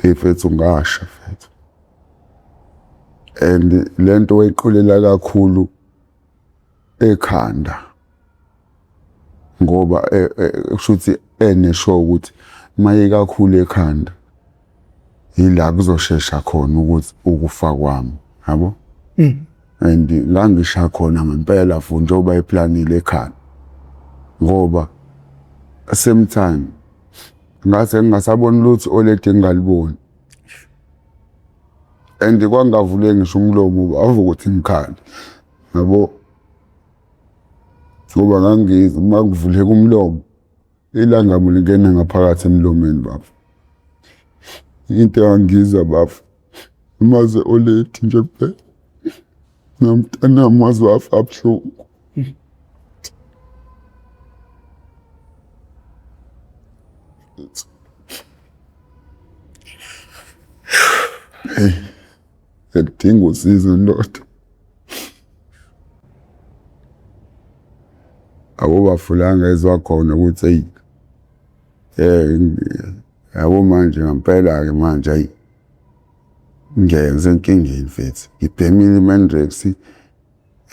ngifethu ngasha mfethu. And lento wayiqulela kakhulu ekhanda ngoba kushuthi enesho ukuthi maye kakhulu ekhanda yila kuzoshesha khona ukuthi ukufa kwami yabo. And ngangisha khona ngempela futhi njengoba iplanile ekhanda ngoba same time ngase ngingasabona lutho olede ngingaliboni. And kwangavule ngisho umlomo ave ukuthi ngikhala yabo. Ngoba ngangizwa uma kuvuleka umlomo ilanga lingena ngaphakathi emlomeni bafo. Into engizwa bafo umaze oledi nje phela nomntana amazwe abuhlungu. Hey, ngidinga usizo ndoda. Awubafulanga ezwa khona ukuthi yabo manje ngempela ke manje ayi ngenze inkingeni mfethu. Ngibhemile iMandrex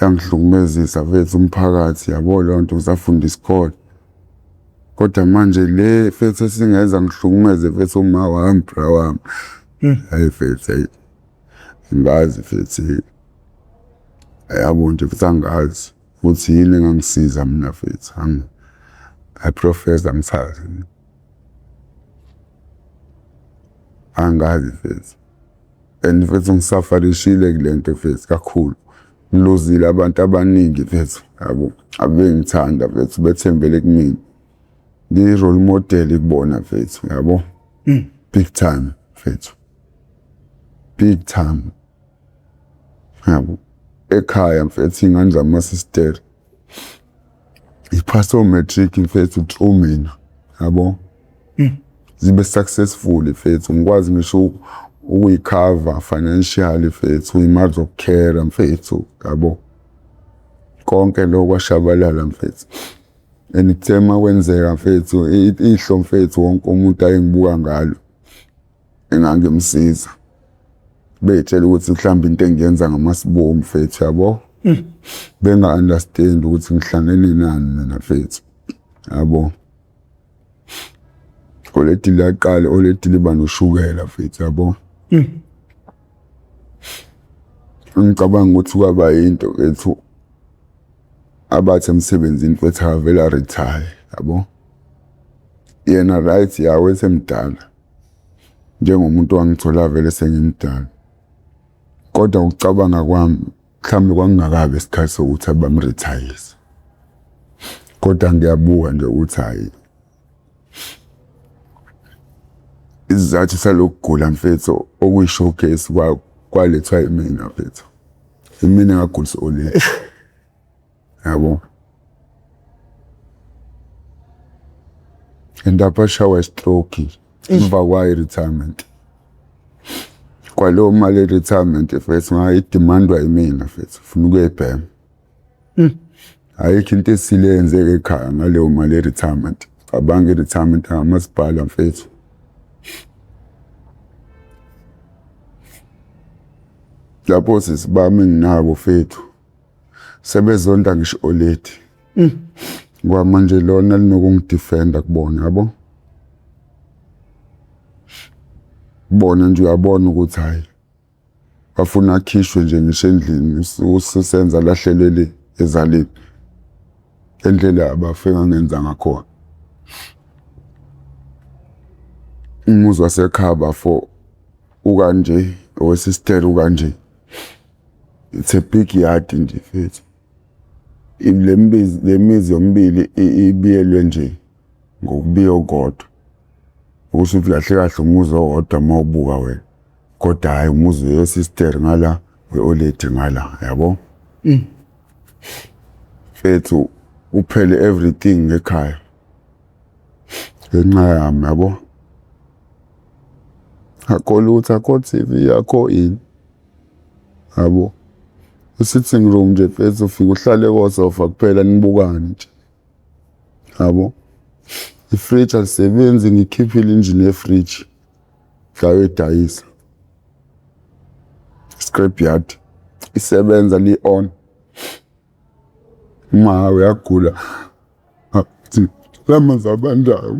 yangihlukumezisa mfethu umphakathi yabo lonto usafunda isikole. Kodwa manje le mfethu singenza ngihlukumeze mfethu uma wami bra wami. Hayi mfethu hayi. Ngazi mfethu. Yabo nje mfethu angazi ukuthi yini engangisiza mina mfethu. I profess amthatha. Angazi mfethu. And mfethu ngisafarishile kulento mfethu kakhulu. Ngilozile abantu abaningi mfethu yabo abengithanda mfethu bethembele kumina. Ni role model kubona mfethu yabo. Big time mfethu. Big time. Yabo. Ekhaya mfethu ingane zamasister. Iphasa matric mfethu through mina yabo. Zibe successful mfethu ngikwazi ngisho ukuyicover financially mfethu imali zokukhere mfethu yabo. Konke lokho kwashabalala mfethu. Enithema kwenzeka mfethu ihlo mfethu wonke umuntu ayengibuka ngalo engangimsiza. Bethela ukuthi mhlawumbe into engiyenza ngamasibomu mfethu yabo. Benga understand ukuthi ngihlangene nani mina mfethu yabo. Oledi laqala oledi liba noshukela mfethu yabo. Ngicabanga ukuthi kwaba into ethu abathi emsebenzini mfethu avela retire yabo. Yena right yawe esemdala njengomuntu wangithola vele sengimdala. Kodwa ukucabanga kwami mhlawumbe kwangakabe isikhathi sokuthi bamretire. Kodwa ngiyabuka nje ukuthi hayi izathu salokugula mfethu okuyishowcase kwalethwa imina mfethu. Imina ngagulisa ole. Yabo. Ndapashawa stroke emva kwa retirement. Kwalo mali retirement mfethu ngayidemandwa imina mfethu ufuna ukuyibhema. Ayikho into esilenze ekhaya ngaleyo mali retirement. Abange retirement amasipala mfethu. Lapho sisibami nginabo mfethu. Sebezonda ngisho oledi. Kwamanje lona linokungidefenda kubona yabo. Bona nje uyabona ukuthi hayi bafuna akhishwe nje ngisho endlini usenza lahlelele ezaleni. Endlela abafika ngenza ngakhona. Umuzi wasekhaba for ukanje owesister ukanje. It's a big yard nje mfethu. Lemizi yombili ibiyelwe nje ngokubiyo kodwa. Ukusho ukuthi kahle kahle umuzi owodwa mawubuka wena. Kodwa hayi umuzi wesister ngala weoledi ngala yabo. Mfethu uphele everything ekhaya. Ngenxa yami yabo. Akho lutho akho TV akho ini. Yabo. Sitting room nje mfethu ufika uhlale kosofa kuphela nibukane nje. Yabo. Ifridge alisebenzi ngikhiphile engine yefridge. ngayodayisa scrapyard isebenza li-on ma uyagula lamanzi abandayo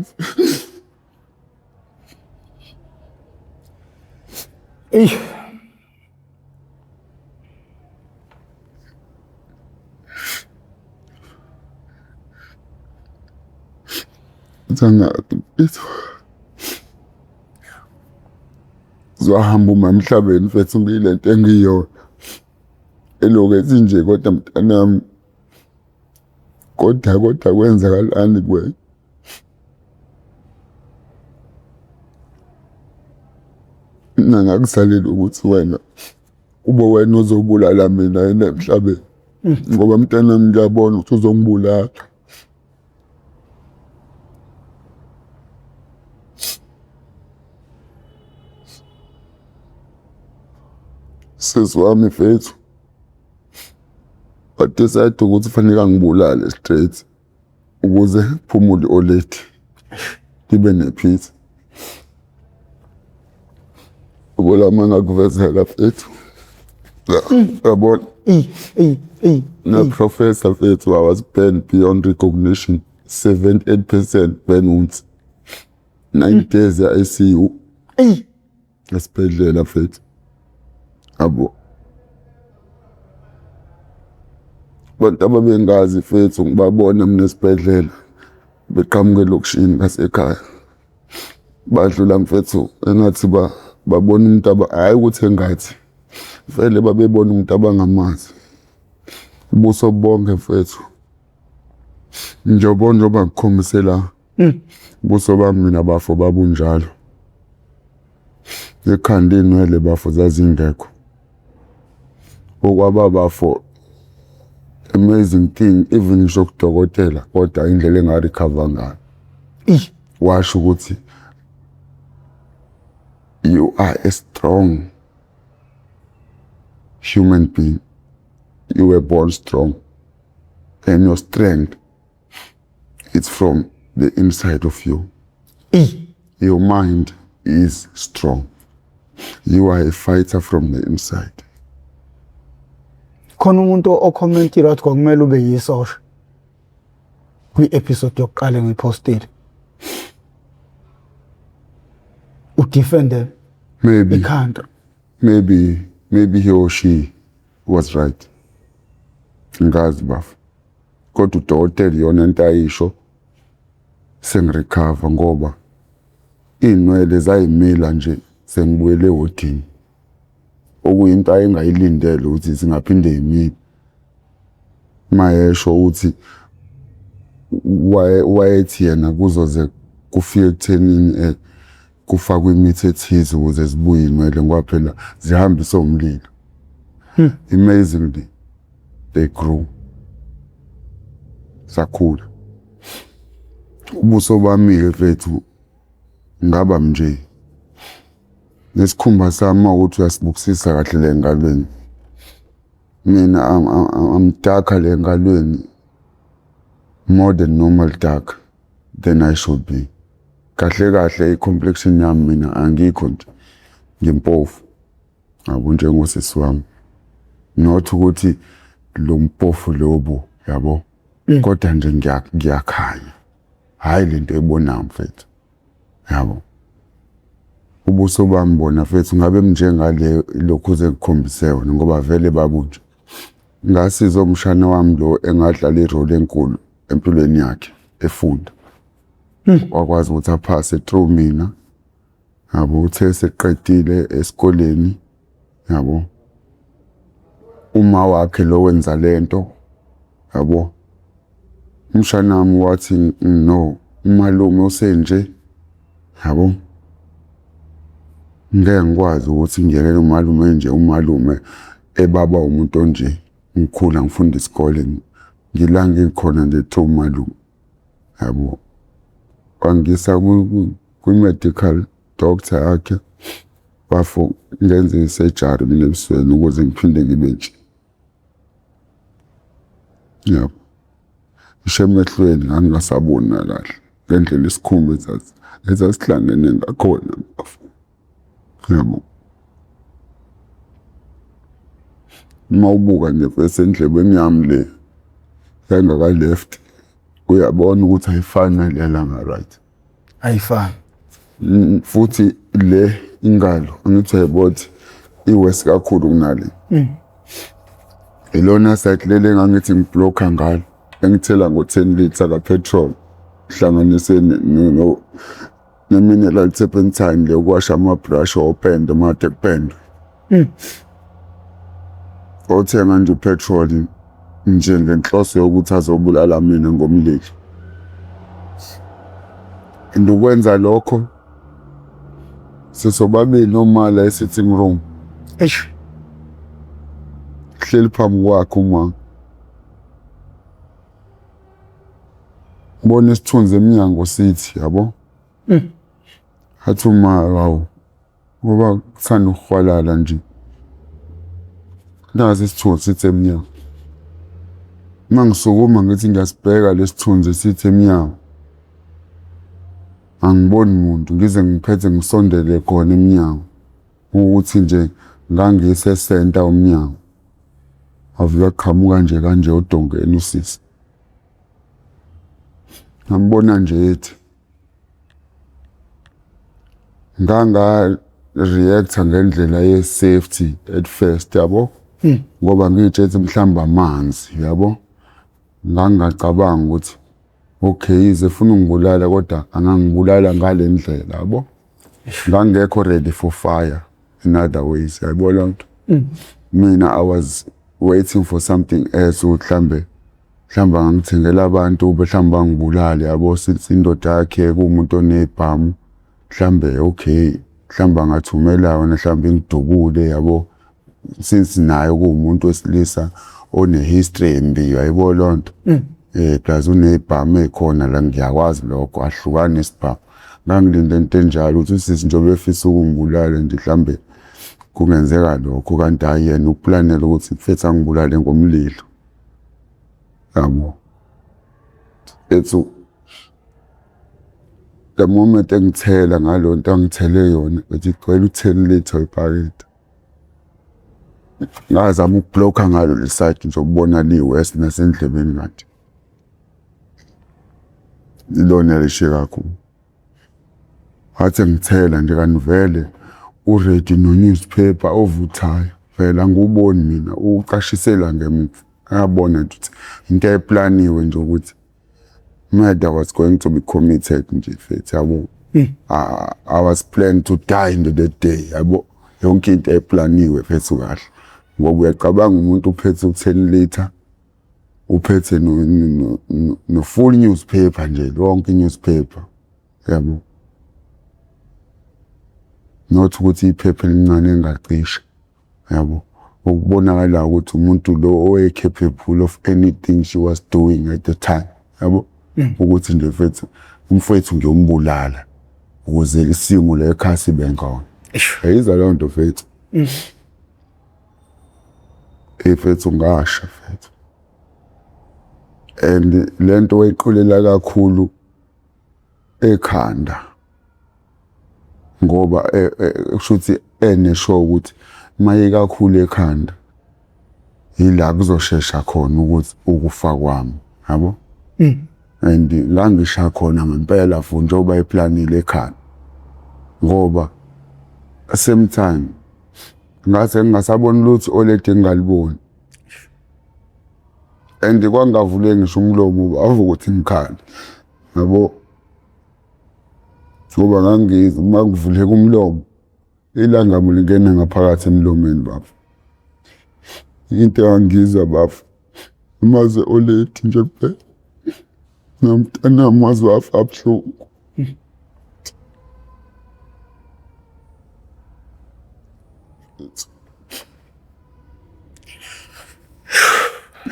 zohamba uma emhlabeni mfethu ngile nto engiyona elokezi nje kodwa mntanami kodwa kwenzakalani kuwena mina ngakusalela ukuthi wena ube wena ozobulala mina emhlabeni ngoba mntanami ngiyabona ukuthi uzongibulala sisi wami mfethu wadecide ukuthi fanele angibulale straight ukuze kuphumule oledi libe nepeace ubula mangakuvezela mfethu yabona na professor mfethu I was banned beyond recognition 78% ban wounds 9 days ya ICU esibhedlela mfethu abo bantu ababengazi mfethu ngibabona mina esibhedlela beqhamuke lokishini ngasekhaya badlula mfethu engathi babona umuntu hayi ukuthi engathi vele babebona umuntu abangamazi ubuso bonke mfethu njengoba ngikhombisela ubuso bami mina bafo babunjalo ekhanda inwele bafo zazingekho okwababafo amazing thing even ngisho kudokotela kodwa indlela engarecover ngayo washo ukuthi you are a strong human being, you were born strong and your strength it's from the inside of you. Your mind is strong, you are a fighter from the inside. Khona umuntu ocommentile wathi kwakumele ube yisosha kwi-episode yokuqala ngiyipostile udefende maybe he or she was right ngazi bafu kodwa udokotela yona into ayisho sengirecover ngoba inwele zayimila nje sengibuyele wodini okuyinto ayengayilindele ukuthi singaphinde yimile mayesho ukuthi wayethi yena kuzoze kufike ekuthenini kufakwe imithi ethize ukuze zibuye inwele ngoba phela zihambisa umlilo. Amazingly they grew sakhula ubuso bami mfethu ngaba nje nesikhumba sami ukuthi uyasibukisisa kahle le engalweni mina am darker le engalweni more than normal dark than I should be kahle i-complexion yami mina angikho nje ngimpofu abo njengosisi wami not ukuthi lo mpofu lobo yabo kodwa nje ngiyakhanya hayi lento ebona mfethu yabo ubuso bami bona mfethu ngabe njengale lokhu zekukhombise wona ngoba vele babunje ngasiza umshana wami lo engadlala irole enkulu empilweni yakhe efunda wakwazi ukuthi aphase through mina yabo uthe seqedile esikoleni yabo uma wakhe lo wenza lento yabo umshana wami wathi no umalume usenje yabo ngeke ngikwazi ukuthi ngiyekele umalume nje umalume ebaba umuntu onje ngikhula ngifunda isikole ngilanga ngikhona nje through umalume yabo wangisa ku-medical doctor yakhe bafo ngenze i-surgery mina ebusweni ukuze ngiphinde ngibe nje yabo ngisho emehlweni ngangingasaboni kahle ngendlela isikhumba ezasihlangene ngakhona bafo yabo. Uma ubuka nje first endlebeni yami le engaka left uyabona ukuthi ayifani nale langa right. Ayifani. Futhi le ingalo angithi uyabothi iwest kakhulu kunale. Ilona side lele engangithi ngiblocker ngalo engithela ngo10 liters ka petrol hlanganise ne-mineral turpentine lokuwasha ama-brush opende made kupende. Othenga nje upetrol nje ngenhloso yokuthi azobulala mina ngomlilo. Ndukwenza lokho sisobabili noma la sitting room. Eish. Hleli phambi kwakhe uma bona isithunzi eminyango sithi yabo. Hathi uma hawu ngoba kuthanda ukuhwalala nje. Nazi isithunzi sithi eminyango. Mangisukuma ngithi ngiyasibheka lesithunzi sithi eminyango. Angiboni umuntu ngize ngiphethe ngisondele khona eminyango ukuthi nje ngangise center omnyango. Avula qhamuka nje kanje odongeni usisi. Ngambona nje ethi nganga react ngendlela ye safety at first yabo. Ngoba ngitshethi mhlamba amanzi yabo. Ngangacabanga ukuthi okay ize ufuna ungibulala kodwa angangibulala ngale ndlela yabo. Ngangekho ready for fire in other ways yabo lonto. Mina I was waiting for something else uhlamba ngangithengela abantu behlamba ngibulala yabo sithi indoda yakhe kumuntu onebhamu mhlambe okay mhlamba ngathumela wena mhlamba ngidubule yabo since nayo kuumuntu wesilisa one history embi yabo lonto. Plus unebhamu ekhona la ngiyakwazi lokho ahlukana isibhamu. Ngangilinde into enjalo ukuthi sisi njobe efisa ukungibulala nje mhlambe kungenzeka lokho kanti ayena uplanela ukuthi mfethu angibulale ngomlilo. Yabo. Ethu the moment engithela ngalonto angithele yona ethi kwela u10 liters iphakethe. Ngazama ukublocker ngalo leside nje ukubona liwest nasendlebeni ngathi. Ilona lishe kakhulu. Wathi ngithela nje kanivele uready no newspaper ovuthayo. Vela nguboni mina uqashisela ngemuva. Ngabona ukuthi into eplaniwe nje ukuthi murder was going to be committed nje mfethu yabo. I was planned to die in that day yabo. Yonke into eplaniwe mfethu kahle. Ngoba uyacabanga umuntu uphethe u10 liter uphethe no full newspaper nje lonke newspaper yabo. Not ukuthi iphepha elincane engacisha yabo. Ukubonakala ukuthi umuntu lo owe capable of anything she was doing at the time yabo. Ukuthi nje mfethu umfethu ngiyombulala ukuze isimo le ekhasi bengona. Ayiza leyo nto mfethu. Efethu ngasha mfethu. And lento wayiqulela kakhulu ekhanda. Ngoba kushuthi enesho ukuthi maye kakhulu ekhanda ila kuzoshesha khona ukuthi ukufa kwami yabo. And la ngisha khona ngempela futhi njoba iplanile ekhanda. Ngoba same time ngase ngingasabona lutho olede ngaliboni. And kwangavule ngisho umlomo ava ukuthi ngikhanda yabo. Ngoba ngangizwa uma kuvuleka umlomo ilanga mulingena ngaphakathi emlomeni baba. Into angizwa baba umaze olethi nje kuphela nomntana wami wafa abhlungu.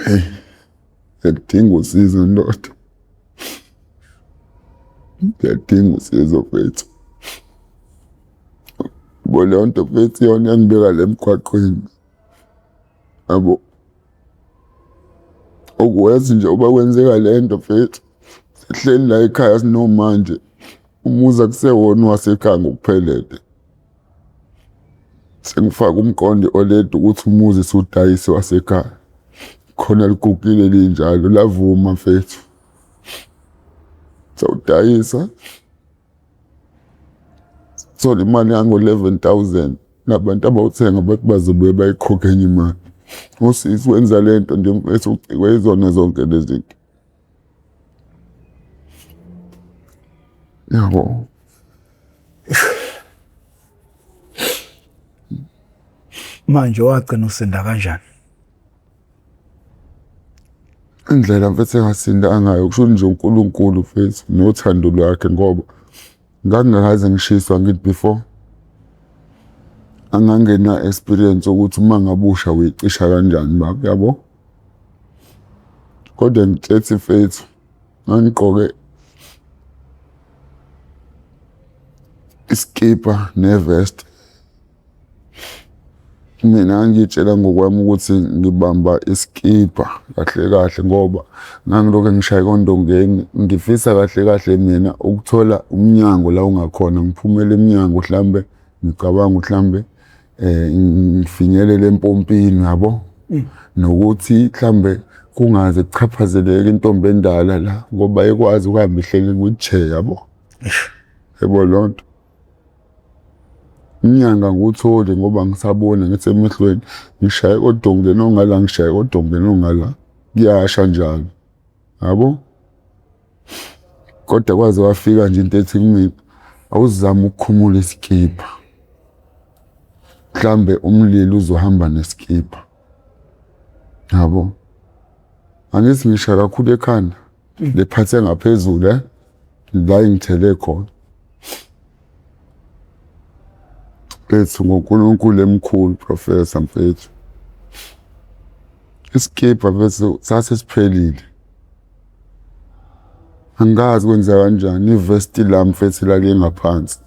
Hey, ngiyadinga usizo ndoda. Ngiyadinga usizo mfethu. Bona into mfethu yona yangibeka le emgwaqweni. Yabo. Okwazi nje uba kwenzeka lento mfethu. Sihleli la ekhaya sinomanje. Umuza kusewona wasekhaya ngokuphelele. sengifaka umqondo oleda ukuthi umuzi usudayise wasekhaya. Khona ligugile linjalo lavuma mfethu. Sawudayisa. So imali yango-11,000 nabantu abawuthenga bathi bazobuye bayikhokhe enye imali. Usisi wenza lento nje mfethu ucikwe izona zonke lezi zinto. Yabo. Manje wagcina usinda kanjani? Indlela mfethu engasinda ngayo kusho nje uNkulunkulu mfethu nothando lwakhe ngoba ngangikaze ngishiswa ngithi before angangena experience ukuthi uma ngabusha uyicisha kanjani baba yabo. Kodwa ngithethe mfethu ngangigqoke iskipa nevest. Mina ngitshela ngokwami ukuthi ngibamba iskipa kahle kahle ngoba ngangilokho ngishaya kondongeni ngifisa kahle kahle mina ukuthola umnyango la ungakhona ngiphumele eminyango mhlambe ngicabanga mhlambe ngifinyelele empompini yabo nokuthi mhlambe kungaze kuchaphazeleke intombi endala la ngoba ekwazi ukuhamba ihleli kwi-chair yabo. Yebo lonto inyanga nguthole ngoba ngisabona ngithi emehlweni ngishaye kodongeni ongala ngishaye kodongeni ongala kuyasha njalo yabo. Kodwa kwaze wafika nje into ethi kumina awuzama ukukhumula iskipa mhlambe umlilo uzohamba neskipa yabo. Angithi ngisha kakhulu ekhanda lephathe ngaphezulu la ngithele khona. Lethu ngoNkulunkulu emkhulu Professor mfethu. Iskipa bese sasesiphelile. Angazi kwenza kanjani ivesti la mfethu lale ngaphansi.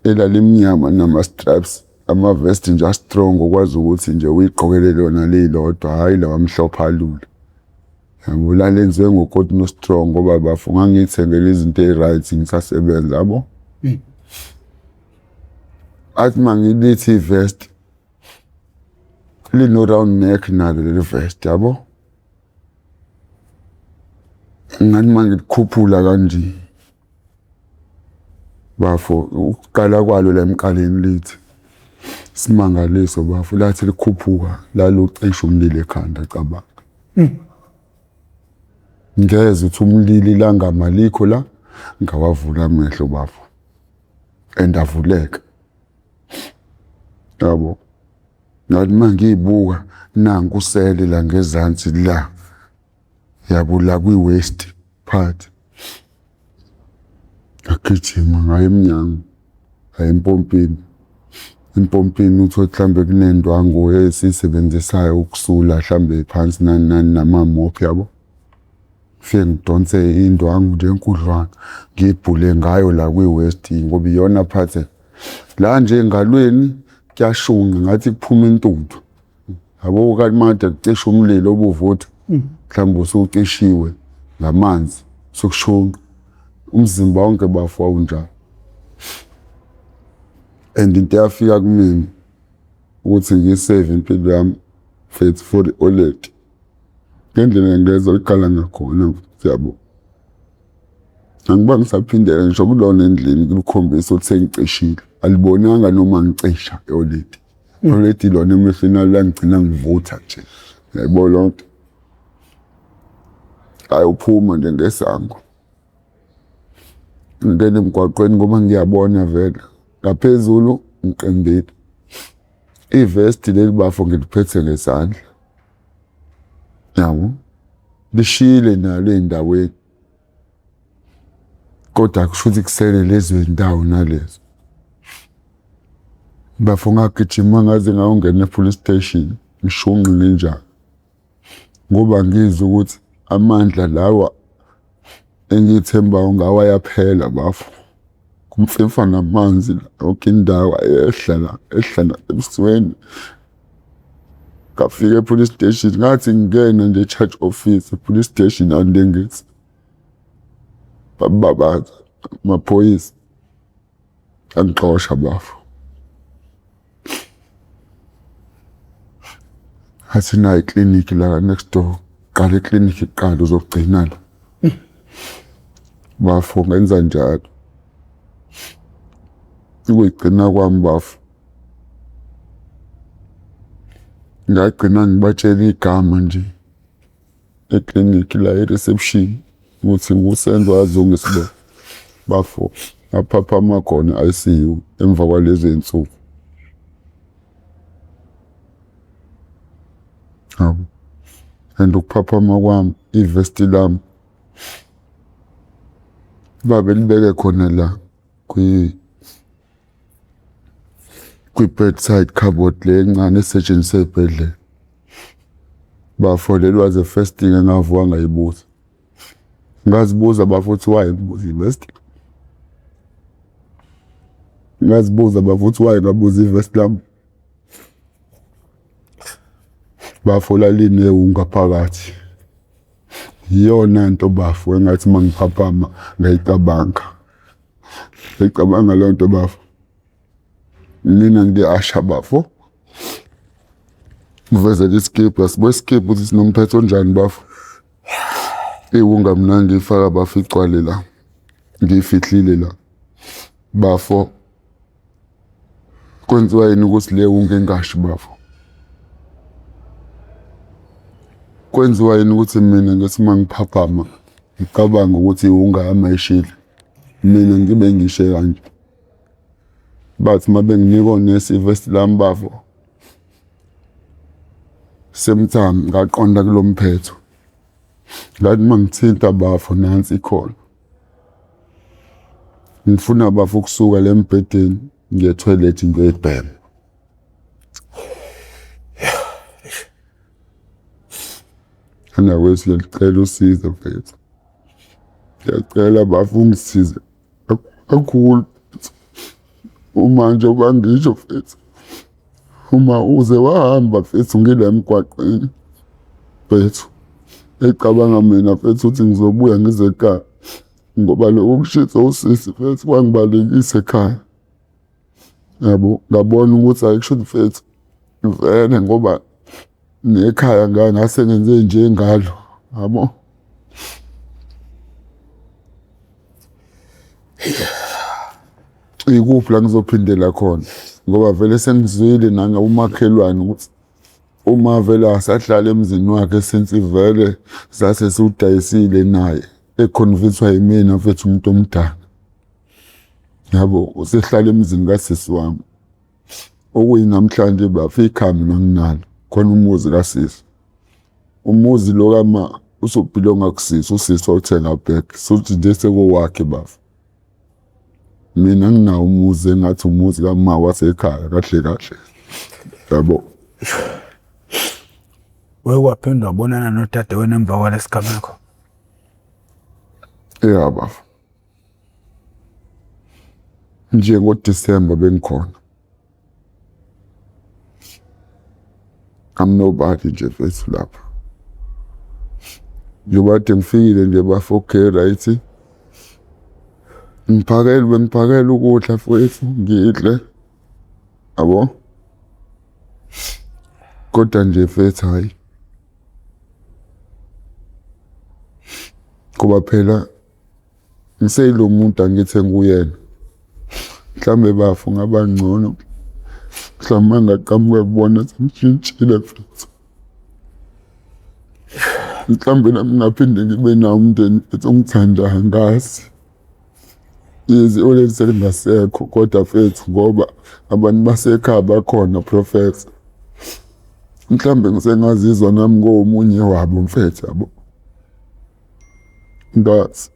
Elalimnyama nama straps ama vest nje strong okwazi ukuthi nje uyigqokele lona lilodwa hayi la wamhlopha alula. Yabo la lenziwe ngokotino strong ngoba bafu ngangithengele izinto eziright ngisasebenza yabo. Athi mangilithi ivest lino round neck nalo le vest yabo. Ngathi mangikhuphula kanje bafo ukuqala kwalo la emqaleni lithi simangaliso bafo lathi likhuphuka lalucisha umlilo ekhanda cabanga. Ngeze uthi umlilo ilangama likho la ngawavula amehlo bafo endavuleka yabo. Ngathi mangiyibuka nangu usele la ngezansi la yabo la kwi-waist part. Agijima ngaye emnyango ngaye empompini. Empompini uthola mhlambe kunendwangu esisebenzisayo ukusula mhlambe phansi nani namamophi yabo. Fike ngidonse indwangu nje enkudlwana ngibhule ngayo la kwi-waist ngoba iyona part la nje engalweni kuyashunga ngathi kuphuma intuthu yabo. Kanti manje kucisha umlilo obuvutha mhlawumbe usucishiwe ngamanzi sokushunga umzimba wonke bafwa unjalo. And into yafika kumina ukuthi ngiyisave impilo yami mfethu for the OLED ngendlela ngeza liqala ngakhona yabo. Angiba ngisaphindela ngisho kulona endlini kulukhombisa ukuthi sengicishile alibonanga noma ngicisha e-OLED. OLED lona emehlweni la ngigcina ngivutha nje yabo lonto. Ayophuma nje ngesango ngene emgwaqweni ngoba ngiyabona vele ngaphezulu ngiqembile ivest leli bafo ngiliphethe ngesandla yabo. Lishile nalo endaweni kodwa kusho ukuthi kusele lezo indawo nalezo bafo. Ngagijima ngaze ngawungena e-police station ngishunqe ninjalo ngoba ngizwe ukuthi amandla lawa engithemba ngawa yaphela bafo. Kumfefa namanzi yonke indawo ehla ebusweni. Ngafika e-police station ngathi ngingena nje e-charge office e-police station andengithi bababaza amaphoyisa angixosha bafo. athi nayo iklinikhi la next door, qala iklinikhi kuqala uzogcina la. Bafo ngenza njalo. Ukuyigcina kwami bafo, ngagcina ngibatshela igama nje eklinikhi la e-reception ukuthi nguSenzo Azungu Sibongo. Bafo aphaphama khona ICU emva kwalezi zinsuku. Hawu. And ukuphaphama kwami ivesti lami babe libeke khona la kwi-bedside cupboard le encane esetshenziswa esibhedlela. Bafo lelo was the first thing engavuka ngayibuza. Ngazibuza bafo ukuthi why ngibuza ivesti. Ngazibuza bafo ukuthi why ngabuza ivesti lami. Bafo laline ungaphakathi. Yiyona nto bafo engathi mangiphaphama ngayicabanga. Ngicabanga leyo nto bafo. Mina ngiasha bafo. Ngiveza iskip, asibo skip ukuthi sinomphetho onjani bafo. Iwunga mina ngifaka bafo igcwale la. Ngifihlile la. Bafo. Kwenziwa yini ukuthi le wunga engashi bafo. Kwenziwa yini ukuthi mina ngithi mangiphaphama ngicabanga ukuthi iwunga amayishile. Mina ngibe ngishe kanje. Bathi mabenginika onesi ivesti lami bafo. Semthami ngaqonda kulomphetho. Ngathi mangithinta bafo nansi ikhona. Ngifuna bafo ukusuka lembhedeni ngiye toilet ngiyoyibhema. Ana kwesi ngicela usizo mfethu. Ngiyacela bafo ungisize. Kakhulu. Uma nje bangisho mfethu. Uma uze wahamba mfethu ngile emgwaqeni. Mfethu. Ecabanga mina mfethu ukuthi ngizobuya ngize ekhaya. Ngoba lokho kushitha usisi mfethu kwangibalekisa ekhaya. Yabo, ngabona ukuthi ayisho mfethu. Vele ngoba nekhaya ngase ngenze nje ngalo. Yabo. Ikuphi la ngizophindela khona ngoba vele sengizwile nanga umakhelwane ukuthi uma vele asahlala emzini wakhe since vele sase siudayisile naye econvincewa yimina mfethu umuntu omdala. Yabo usehlala emzini kasisi wami. Okuyinamhlanje bafika ikhami nanginalo khona umuzi kasisi. Umuzi lo kama usubhilonga kusisi usisi othenga back sokuthi nje sekowakhe bafo. Mina nginawo umuzi engathi umuzi kama wasekhaya kahle kahle. Yabo. Waphinda wabonana nodade wena emva kwalesigameko? Yeah bafo. Nje ngoDisemba bengikhona. I'm nobody nje mfethu lapha. Njengoba ngifikile nje bafo okay right. Bengiphakela ukudla mfethu ngidle. Yabo. Kodwa nje mfethu hayi. Kuba phela ngiselo muntu angithi nguyena. Mhlambe bafo ngaba ngcono. Mhlawumbe ngaqhamuka kubona sengishintshile mfethu. Mhlawumbe nami ngaphinde ngibe nawo umndeni mfethu ongithandayo ngazi. Yizi olezi selingasekho kodwa mfethu ngoba abantu basekhaya bakhona professor. Mhlawumbe ngisengazizwa nami ngomunye wabo mfethu yabo. Ngazi.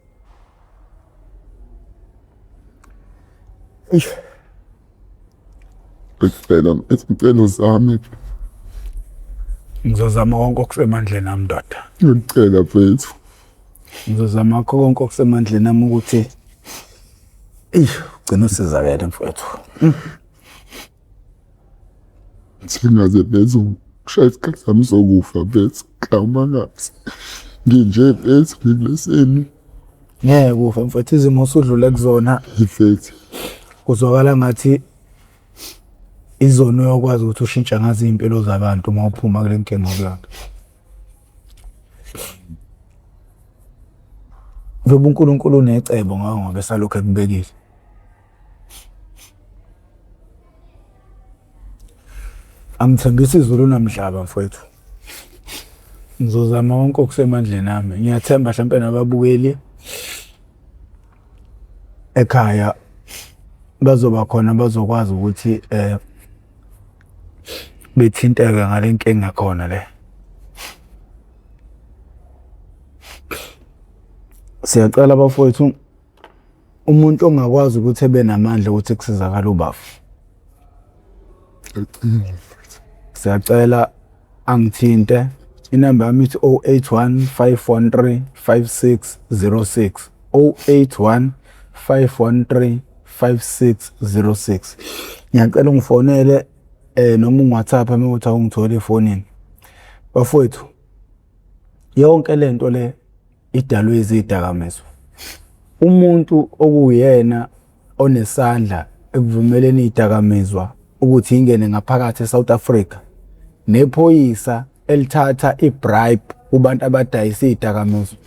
Ngicela zami. Ngizozama konke okusemandleni nami ndoda. Ngicela mfethu. Ngizozama konke okusemandleni nami ukuthi ugcina usizakele mfethu. Singaze mfethu kushaya isikhathi sami sokufa mfethu. Mhlawumbe ngazi. Nginje mfethu ngileseni. Ngeke kufa mfethu izimo usudlule kuzona. Mfethu. Kuzwakala ngathi izona uyokwazi ukuthi ushintsha ngazo iy'mpilo zabantu uma uphuma kule nkinga okuyona. Njengoba uNkulunkulu unecebo ngawe ngoba esalokhu ekubekile. Angithembisi izulu namhlaba mfowethu. Ngizozama konke okusemandleni ami. Ngiyathemba mhlampe nababukeli ekhaya bazoba khona bazokwazi ukuthi bethinteke ngale nkinga khona le. Siyacela bafowethu umuntu ongakwazi ukuthi ebe namandla ukuthi kusizakala ubafu. Siyacela angithinte inamba yami ithi 081 513 5606 081 513 5606. Ngiyacela ungifonele noma ungu-WhatsApp ukuthi awungithole efonini. Bafowethu yonke lento le idalwe izidakamizwa. Umuntu okuyena onesandla ekuvumeleni izidakamizwa ukuthi ingene ngaphakathi eSouth Africa nephoyisa elithatha ibribe kubantu abadayisa izidakamizwa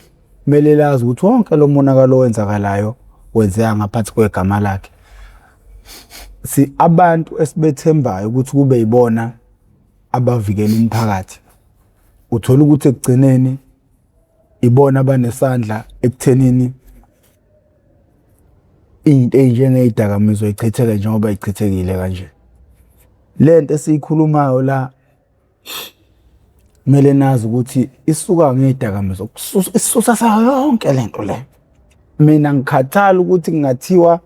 kumele lazi ukuthi wonke lo monakalo owenzakalayo wenzeka ngaphansi kwegama lakhe. Abantu esibethembayo ukuthi kube yibona abavikela umphakathi uthola ukuthi ekugcineni ibona abanesandla ekuthenini into enjengezidakamizwa ichitheke njengoba ichithekile kanje. Lento esiyikhulumayo la kumele nazi ukuthi isuka ngezidakamizwa isusa sayo yonke lento le. Mina ngikhathala ukuthi kungathiwa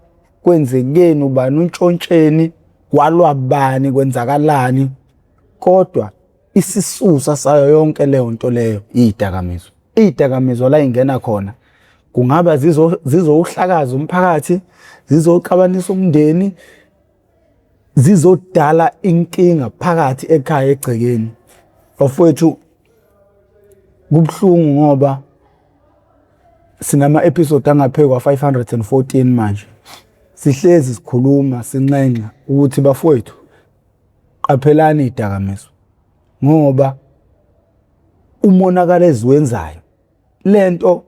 kwenzekeni ubani untshontsheni kwalwa bani kwenzakalani kodwa isisusa sayo yonke leyo nto leyo izidakamizwa. Izidakamizwa la ingena khona kungaba zizowuhlakaza umphakathi, zizoxabanisa umndeni, zizodala inkinga phakathi ekhaya egcekeni. Bafowethu kubhlungu ngoba sinama episode angaphezulu kwa-514 manje. Sihlezi sikhuluma sinxenxa ukuthi bafowethu qaphelani izidakamizwa ngoba umonakalo eziwenzayo lento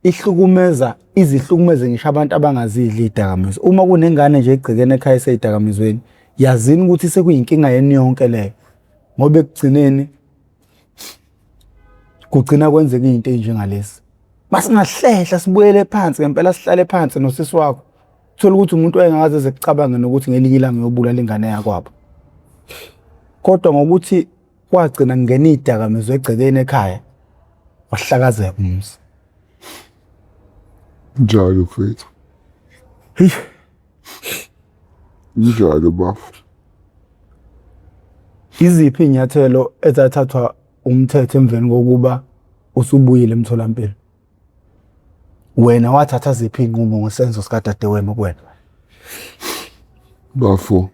izihlukumeze ngisho abantu abangazidli izidakamizwa. Uma kunengane nje egcekene ekhaya eseyidakamizweni yazini ukuthi sekuyinkinga yeni yonke leyo ngoba ekugcineni kugcina kwenzeka izinto ezinjengalezi. Masingahlehla sibuyele phansi ngempela sihlale phansi nosisi wakho uthola ukuthi umuntu engakaze ezekucabange nokuthi ngelinye ilanga uyobulala ingane yakwabo. Kodwa ngokuthi kwagcina kungena izidakamizwa egcekeni ekhaya wahlakazeka umzi. Njalo mfethu. Njalo bafu. Iziphi inyathelo ezathathwa umthetho emveni kokuba usubuyile emtholampilo? Wena wathatha ziphi inqumo ngosenzo sikadadewenu kuwena? Bafo.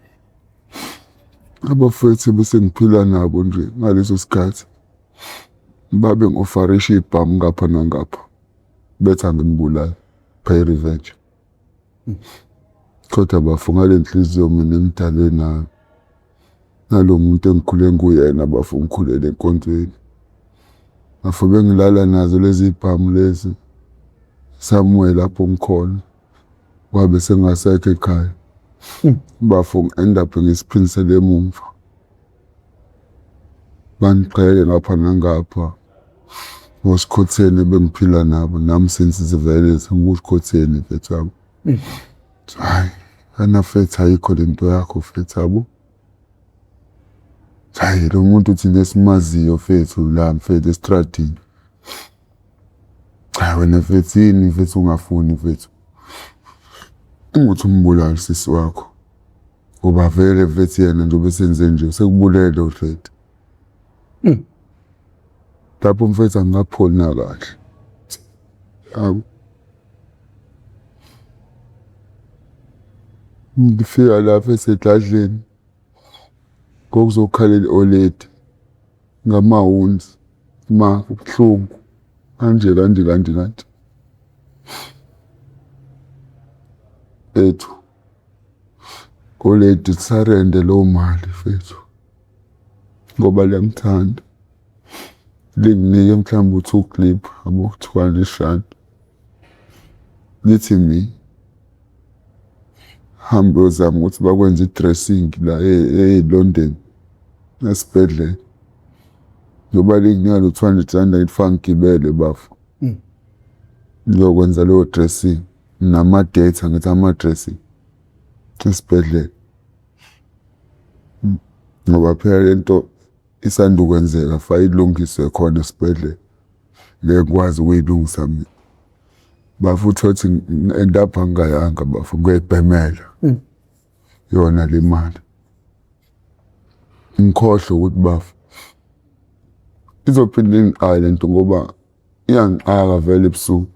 Abafethu bese ngiphila nabo nje ngaleso sikhathi. Babe ngofarisha ibhamu ngapha nangapha. Betha ngibulala. Pay revenge. Kodwa bafo ngale nhliziyo mina engidalwe nayo. Nalo muntu engikhule nguyena bafo ngikhulele enkonzweni. Bafo bengilala nazo lezi ibhamu lezi. Samuel lapho ngikhona. Wabe sengasekho ekhaya. Bafo end up ngisiphinisele emumva. Bangiqhele ngapha nangapha. Ngosikhotheni bengiphila nabo nami sensizivele sengusikhotheni mfethu wami. Hayi, ana mfethu ayikho lento yakho mfethu wabo. Hayi lo muntu uthi nesimaziyo mfethu la mfethu estradini. Hayi wena mfethu yini mfethu ungafuni mfethu. Unguthi umbulala sisi wakho. Ngoba vele mfethu yena nje besenze nje sekubulele mfethu. Lapho mfethu angaphona kahle. Hawu. Ngifika lapha esedladleni. Ngokuzokhalela oledi. Ngamawunzi. Ma ubuhlungu. Kanje. Ethu. Oledi sarende lo mali mfethu ngoba liyamthanda linginike mhlawumbe u2 clip abo 200 rand lithi mi hambe uzama ukuthi bakwenze i-dressing la eLondon esibhedlela ngoba linginyalo 200 rand ngifanga ngibele bafu ngiyokwenza leyo dressing nama-date ngithi ama-dressing esibhedlela ngoba phela lento isanda ukwenzeka fa ilungiswe khona esibhedlela ngeke kwazi ukuyilungisa mina bafuthi uthi endapha ngayanga bafu ngiyibhemela yona le mali ngikhohle ukuthi bafu izophinda ingiqale ngoba iyangiqaka vele ebusuku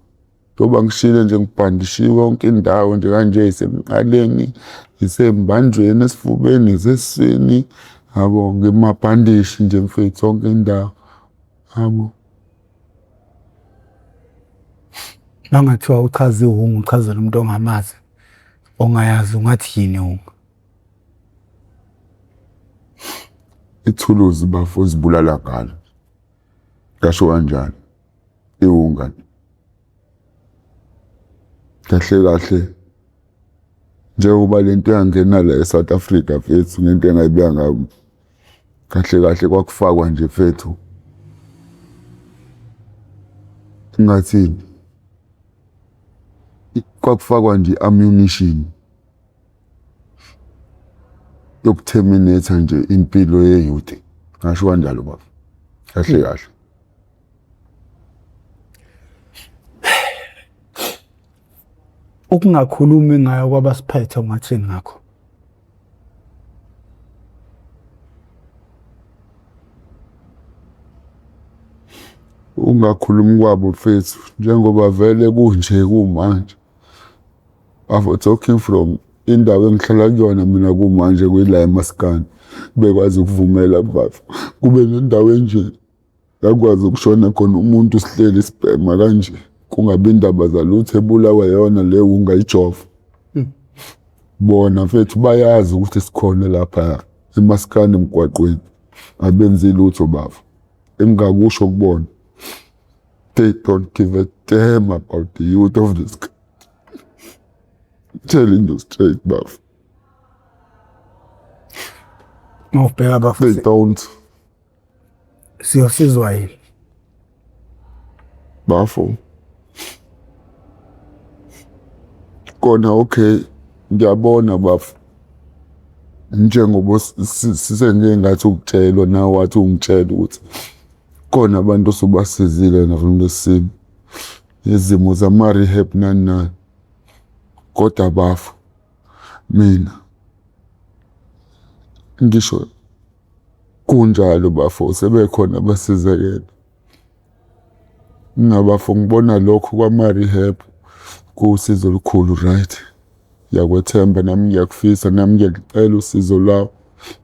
ngoba ngishile nje ngibhandishiwe yonke indawo nje kanje isemqaleni isembanjweni esifubeni esesini yabo ngimabhandishi nje mfethu yonke indawo yabo. Mangathiwa uchaze uhungu uchazela umuntu ongamazi ongayazi ungathi yini uhungu? Ithuluzi bafu ezibulala ngalo kasho kanjani ihunga kahle njengoba lento yangena la eSouth Africa mfethu ngento engayibeka ngabo kahle kwakufakwa nje mfethu ngathini kwakufakwa nje ammunition yokuterminate nje impilo yeyouth ngasho kanjalo bafu kahle Ukungakhulumi ngayo kwabasiphethe ungathini ngakho? Ungakhulumi kwabo mfethu njengoba vele kunje kumanje after talking from indawo engihlala kuyona mina kumanje kuyila eMaskandi bekwazi ukuvumela bafu kube nendawo enje yakwazi ukushona khona umuntu sihleli isibhema kanje kungabi indaba zalutho ebulawa yona leyo ungayijova bona mfethu bayazi ukuthi sikhona lapha eMaskandi emgwaqweni abenzi lutho bafu engakusho kubona. They don't give a damn about the youth of this country. Telling you straight, buff. Mawubheka bafu. They don't. Siyosizwa yini? Bafo. Kona okay, ngiyabona bafu. Njengoba sisenge ngathi ukutshelwa nawe wathi ungitshela ukuthi khona abantu sobasizile nakulesimo izimo zama-rehab nani kodwa bafu mina ngisho kunjalo bafu sebekhona basizakele ngabafo ngibona lokho kwama-rehab kusizo olukhulu right yakwethemba nami ngiyakufisa nami ngiyacela usizo lwawo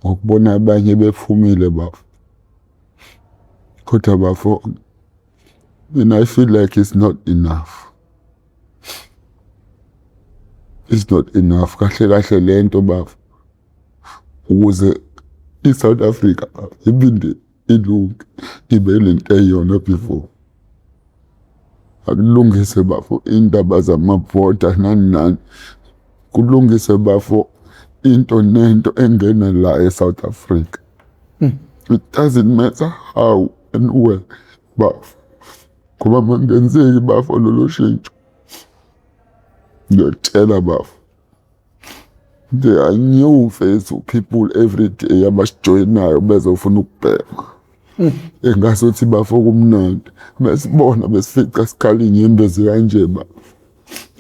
ngokubona abanye bephumile bafu kodwa bafu and I feel like it's not enough. It's not enough kahle lento bafu ukuze iSouth Africa ibinde ilunge ibe lento eyona before akulungise bafu indaba zamabhoda nani kulungise bafu into nento engena la eSouth Africa. It doesn't matter how and where bafu kuba mangenzeki bafu lolo shintsho ngiyatshela bafu there are new face people every day abasijoyinayo bezofuna ukubhema engasothi bafu kumnandi besibona besifica sikhala inyembezi kanje bafu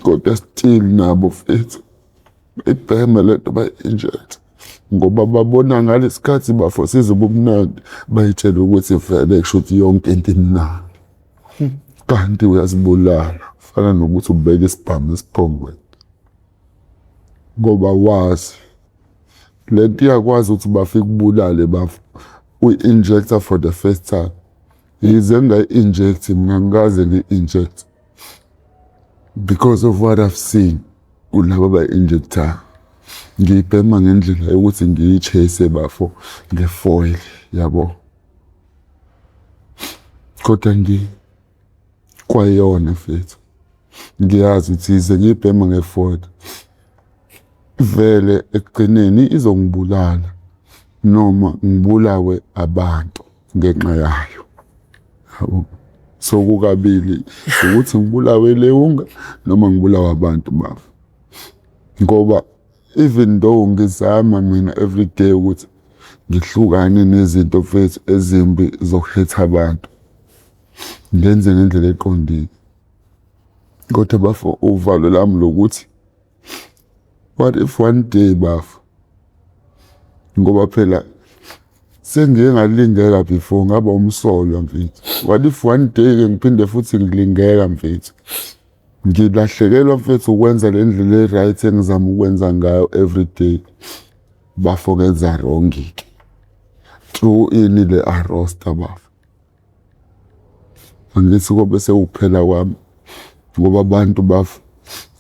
kodwa still nabo fethu ibhema lento ba-inject ngoba babona ngalesikhathi bafu sizoba umnandi bayitshela ukuthi vele kushuthi yonke into imnandi kanti uyazibulala fana nokuthi ubeke isibhamu esiphongweni ngoba wazi lento iyakwazi ukuthi bafike kubulale bafu uyi-injector for the first time yize ngayi-inject mina ngikaze ngi-inject because of what I've seen kulabo abayi-injector ngiyibhema ngendlela yokuthi ngiyi-chase bafo ngefoil yabo. Kodwa kwayona mfethu ngiyazi ukuthi ize ngiyibhema ngefoil vele ekugcineni izongibulala noma ngibulawe abantu ngenxa yayo. Yabo. So kukabili ukuthi ngibulawe ilewunga noma ngibulawe abantu bafo. Ngoba even though ngizama mina every day ukuthi ngihlukane nezinto mfethu ezimbi zokuhetha abantu, ngenze ngendlela eqondile. Kodwa bafo uvalo lami lokuthi what if one day bafo, ngoba phela sengike ngalingeka before ngaba umsolwa mfethu. What if one day ngiphinde futhi ngilingeka mfethu, ngilahlekelwa mfethu ukwenza le ndlela e-right engizama ukwenza ngayo every day, bafo ngenza wrong-ke through ini le arosta bafo. Angithi kobe sewukuphela kwami ngoba abantu bafo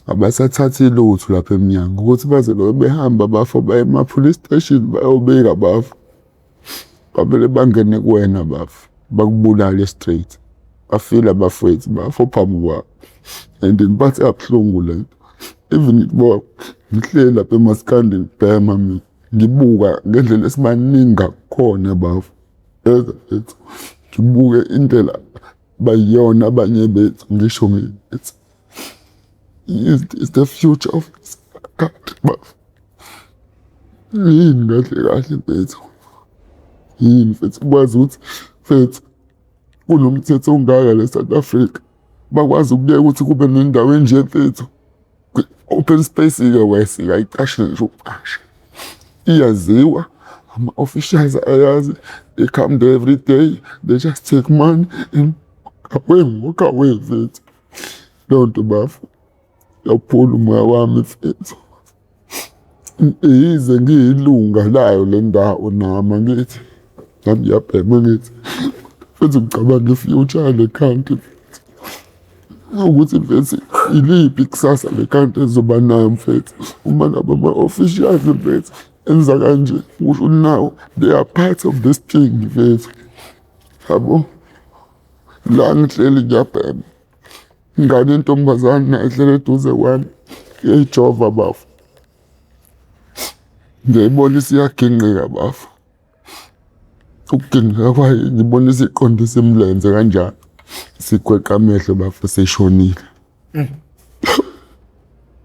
abasathathi lutho lapha eminyango ukuthi baze lo behamba bafo baye ema-police station bayobika bafo. Babele bangene kuwena bafo bakubulale straight, bafile abafowethu bafo phambi kwabo. And ngiphathe kabuhlungu le nto. Even bo ngihleli lapha emaskandi ngibhema mina ngibuka ngendlela esibaningi ngakhona bafo. Ethu ngibuke indlela bayiyona abanye bethu ngisho ngithi is the future of this country bafo. Yini kahle kahle bethu, yini mfethu ukwazi ukuthi mfethu kunomthetho ongaka le South Africa bakwazi ukuyeka ukuthi kube nendawo enje mfethu. Open space-ke wesika ayicashe nje ukucasha. Iyaziwa, ama-officials ayazi, they come there every day, they just take money and walk away mfethu. Leyo nto bafo yaphula umoya wami mfethu. Yize ngiyilunga layo le ndawo nami ngithi nami ngiyabhema ngithi mfethu ngicabanga i-future yale country ukuthi mfethu iliphi ikusasa le country ezoba nayo mfethu. Uma ngabe ama-officials mfethu enza kanje kusho now they are part of this thing mfethu. Yabo, la ngihleli ngiyabhema, ingane yentombazane nayo ihleli eduze kwami iyayijova bafo. Ngiyayibona isiyaginqika bafo. Ukuginqika kwayo ngibona isiqondisa imlenze kanjani. Sigweqa amehlo bafo seshonile.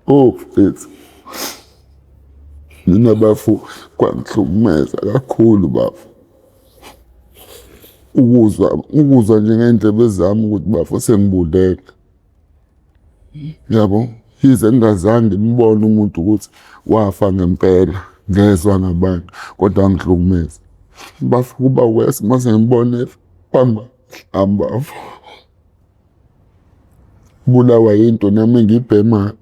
Oh mfethu. Mina bafo kwangihlukumeza kakhulu bafo. Ukuzwa nje ngendlebe zami ukuthi bafo sengibulele. Yabo, yize ngingazange ngibone umuntu ukuthi wafa ngempela, ngezwa ngabantu kodwa ngihlukumeza. Bafo kuba worse mase ngibone bafo bulawa yinto nami ngibhemayo.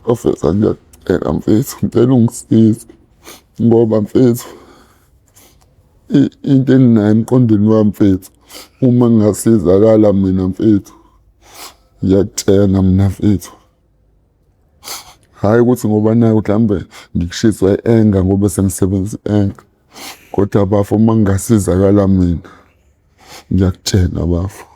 Professor ngiyacela mfethu, ngicela ungisize ngoba mfethu into enginayo emqondweni wami mfethu, uma ngingasizakala mina mfethu ngiyakutshela mina mfethu. Hhayi ukuthi ngoba nayo mhlambe ngikushiswa i-anger ngoba sengisebenzisa i-anger, kodwa bafo uma ngingasizakala mina ngiyakutshela bafo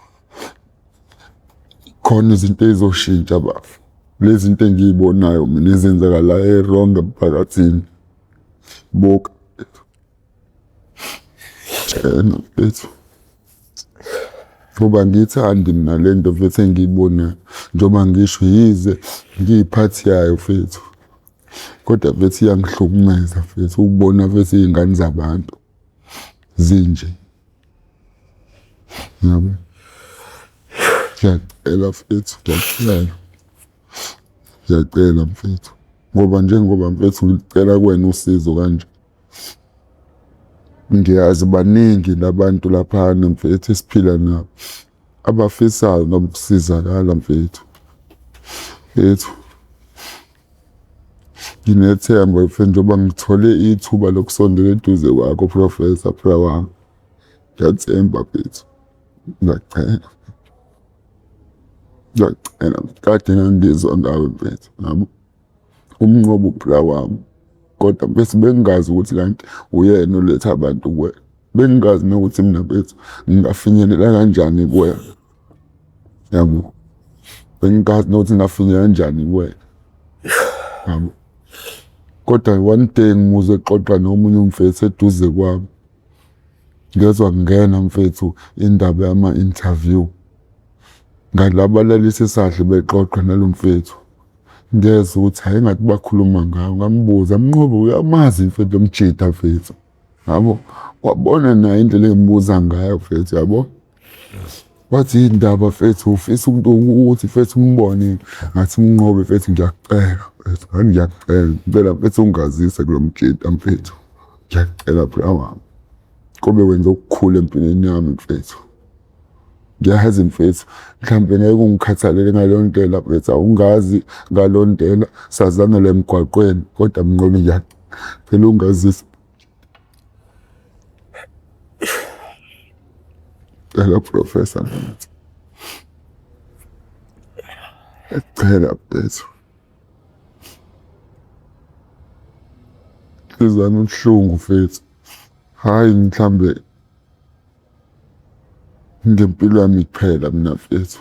khona izinto ey'zoshintsha bafo. Lezi zinto engiyibonayo mina ezenzakala e-wrong emphakathini. Buka tshena mfethu ngoba ngiyithandi mina le nto mfethu engiyibonayo, njengoba ngisho yize ngiyiphathi yayo mfethu, kodwa mfethu iyangihlukumeza mfethu ukubona mfethu iy'ngane zabantu zinje. Yabo, ngiyacela mfethu, ngiyacela mfethu ngoba njengoba mfethu ngicela kuwena usizo kanje. Ngiyazi baningi labantu laphana mfethu esiphila nabo abafisayo nokusizakala mfethu. Mfethu nginethemba mfethu njengoba ngithole ithuba lokusondela eduze kwakho Professor phela wami. Ngiyathemba mfethu, ngiyacela. ngiyacela kade ngangizwa ngawe mfethu yabo. Umnqobo uphila wami. Kodwa mfethu bengingazi ukuthi kanti uyena oletha abantu kuwena. Bengingazi nokuthi mina mfethu ngingafinyelela kanjani kuwena. Yabo. Bengingazi nokuthi ngingafinyelela kanjani kuwena. Yabo. Kodwa one day ngimuze exoxa nomunye umfethu eduze kwami. Ngezwa ngena mfethu indaba yama-interview. Ngalabalalisa isahle bexoxa nalo mfethu. Ngezwe ukuthi hayi ngathi bakhuluma ngawo. Ngambuza Mnqobo uyamazi mfethu Mjida mfethu. Yabo. Wabona naye indlela engibuza ngayo mfethu yabo. Wathi indaba mfethu ufisa ukuthi mfethu umbone ngathi Mnqobo mfethu ngiyacela mfethu. Hayi ngiyacela. Ngicela mfethu ungazise kulo Mjida mfethu. Ngiyacela phela wami. Kobe wenza okukhulu empilweni yami mfethu. Ngiyazi mfethu mhlambe ngeke ungikhathalele ngalontela mfethu awungazi ngalontela sazana la emgwaqweni kodwa Mnqobo phela ungazisa. Ela professor mfethu. Ecela mfethu. Izana ubuhlungu mfethu. Hayi mhlambe ngempilo yami kuphela mina mfethu.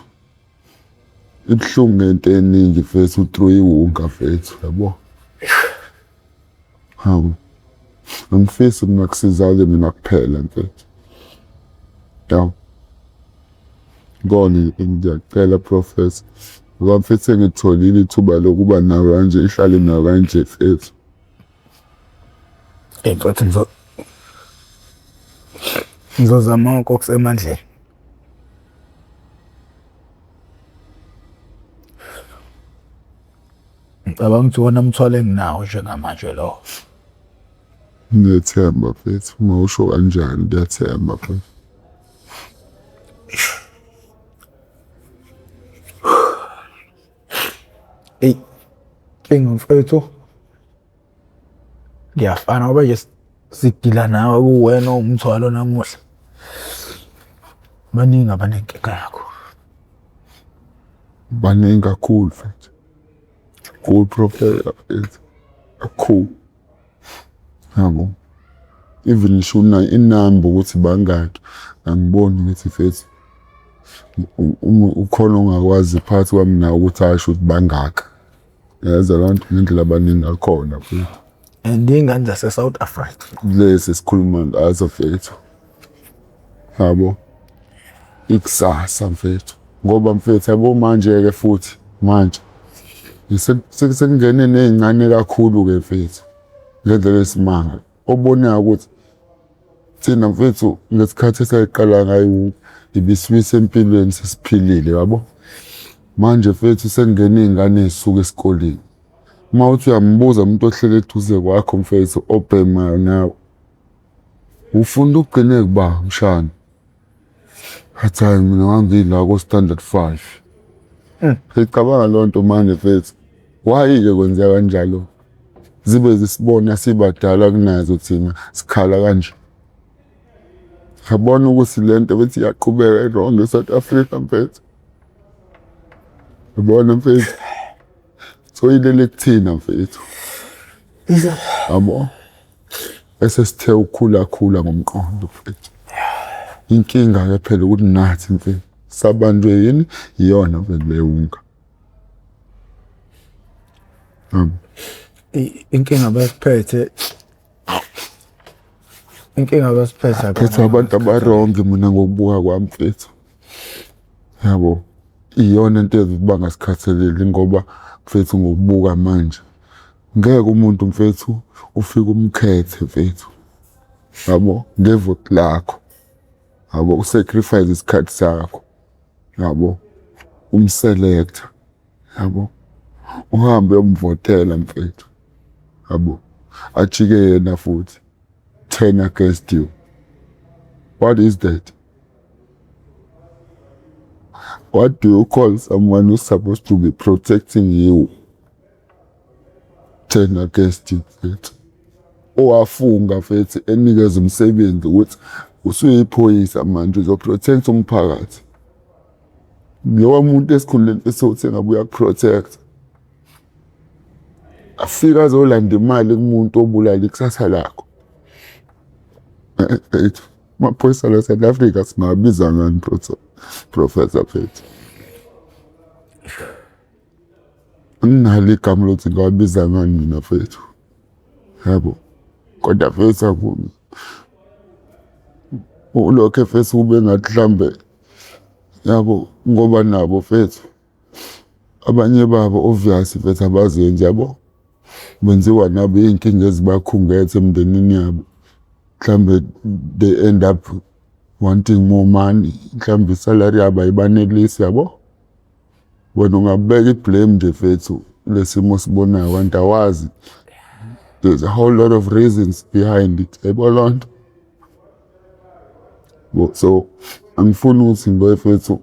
Ibuhlungu ngento eningi mfethu through iwunga mfethu yabo. Hawu. Angifisi ngingakusizale mina kuphela mfethu. Yabo. Ngoni ngiyacela professor. Ngoba mfethu ngitholile ithuba lokuba nawe kanje ihlale nawe kanje mfethu. Mfethu ngizozama okusemandleni. Ngicabanga ukuthi wona umthwalo enginawo njengamanje lo. Ngiyethemba mfethu uma usho kanjani ngiyathemba mfethu. Mfethu ngiyafana ngoba nje sidila nawe kuwena umthwalo namuhla. Baningi abanenkinga yakho. Baningi kakhulu mfethu. Cool professor mfethu. Kakhulu. Yabo. Even shuna inamba ukuthi bangaki angiboni ukuthi mfethu ukhona ongakwazi phakathi kwami nawe ukuthi asho ukuthi bangaka. Yazi abantu ngendlela abaningi akhona mfethu. Ndingane zase-South Africa. Lesi sikhuluma ngazo mfethu. Yabo. Ikusasa mfethu. Ngoba mfethu yabo manje-ke futhi manje sekungene ney'ncane kakhulu-ke mfethu. Ngendlela esimanga. Obona ukuthi thina mfethu ngesikhathi esayiqala ngayo ibiswisa empilweni sesiphilile yabo. Manje mfethu sekungene iy'ngane ey'suka esikoleni. Uma uthi uyambuza umuntu ohlele eduze kwakho mfethu obhemayo nawe. Ufunda ugcine kuba mshana. Hathi hayi mina ngangila ko-standard 5. Ngicabanga loo nto manje mfethu. Why-ke kwenzeka kanjalo? Zibe zisibona sibadala kunazo thina sikhala kanje. Ngabona ukuthi lento bethi iyaqhubeka i-wrong e-South Africa mfethu. Ngibona mfethu. So ilele kuthina mfethu. Yabo. Esesithe ukukhula ngomqondo mfethu. Inkinga ke phela ukuthi nathi mfethu sabanjwe yini iyona mfethu leyunga. Inkinga basiphethe. Phethe abantu abarongi mina ngokubuka kwami mfethu. Yabo. Iyona into ezibanga sikhathaleli ngoba mfethu ngokubuka manje. Ngeke umuntu mfethu ufike umkhethe mfethu. Yabo, ngevote lakho. Yabo, usacrifice isikhathi sakho. Yabo, umselector. Yabo. Uhambe umvotela mfethu. Yabo. Ajike yena futhi. Turn against you. What is that? What do you call someone who's supposed to be protecting you? Turn against you mfethu. Owafunga mfethu enikeza umsebenzi ukuthi usuyiphoyisa manje uzoprotect umphakathi. lowa muntu esikhundleni esokuthi engabe uyakuprotect afika azolanda imali kumuntu obulala ikusasa lakho. Amaphoyisa la South Africa singabiza ngani Professor Phethu? Nginalo igama lokuthi ngiwabiza ngani mina Phethu, yabo. Kodwa Phethu ulokho Phethu ube ngathi mhlambe yabo ngoba nabo Phethu abanye babo obvious Phethu abazenzi yabo, benziwa nabo iy'nkinga ezibakhungethe emndenini yabo. Mhlambe they end up wanting more money, mhlambe isalary yabo ayibanelisi yabo. Wena ungabeka i-blame nje Phethu lesimo sibonayo kanti awazi there's a whole lot of reasons behind it, yabo loo nto. So angifuni ukuthi ngibe Phethu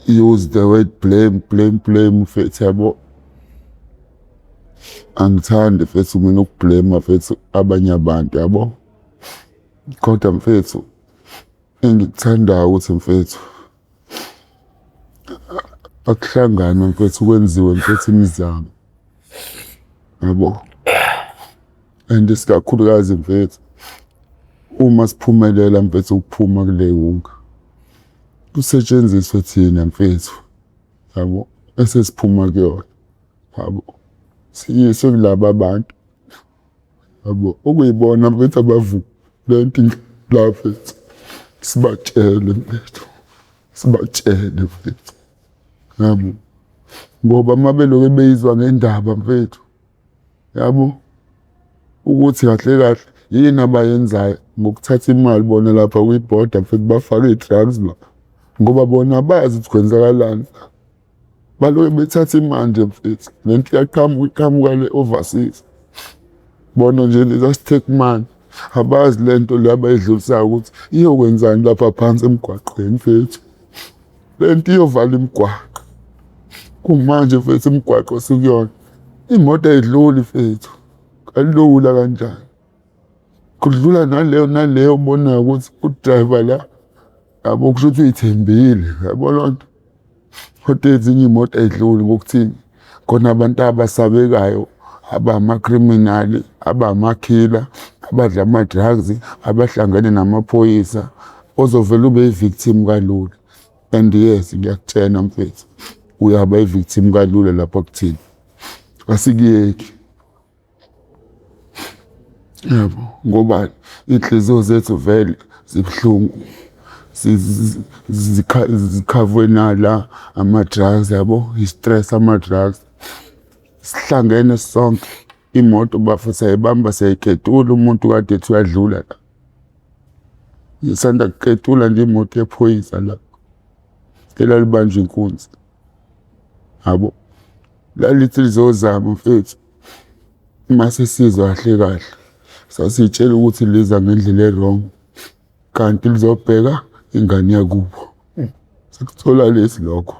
use the word blame Phethu yabo. Angithandi Phethu mina ukublame Phethu abanye abantu yabo. Kodwa Phethu engikuthandayo ukuthi Phethu akuhlangane Phethu kwenziwe Phethu imizamo yabo. And isikakhulukazi Phethu uma siphumelela Phethu ukuphuma kule wonke kusetshenziswe thina Phethu yabo esesiphuma kuyona yabo. Siyise kulaba abantu yabo okuyibona Phethu abavu lento la Phethu sibatshele Phethu yabo, ngoba mabeloke beyizwa ngendaba Phethu yabo ukuthi kahle kahle yini abayenzayo ngokuthatha imali bona lapha kwi-border Phethu bafake i-drugs la, ngoba bona bazi ukuthi kwenzakalani. Baloke bethatha imali nje Phethu lento iqhamuka le overseas, bona nje just take money. Abazi lento le abayidlulisayo ukuthi iyokwenzani lapha phansi emgwaqweni Phethu. Lento iyovala imigwaqo kumanje Phethu imigwaqo sikuyona imoto ayidluli Phethu, kalula kanjani. Kudlula naleyo obonayo ukuthi udriver la yabo kusho ukuthi uyithembile, yabo loo nto. Kodwa ezinye imoto ayidluli ngokuthini khona abantu abasabekayo abama-criminal, abamakhila, abadla ama-drugs, abahlangene namaphoyisa ozovela ube yi-victim kalula. And yes ngiyakutshena Phethu uyaba yi-victim kalula lapha kuthina, asikuyeki yabo, ngoba inhliziyo zethu vele zibuhlungu zikhavwe nala ama-drugs yabo, i-stress, ama-drugs. Sihlangene sonke imoto bafutha sayibamba sayiketula umuntu kade ethi uyadlula la, yisanda kuketula nje imoto yephoyisa la elalibanjwa inkunzi yabo. Lalithi lizozama Phethu mase sizwa kahle kahle sasitshela ukuthi liza ngendlela e-wrong kanti lizobheka ingane yakubo. Sakuthola lesi lokho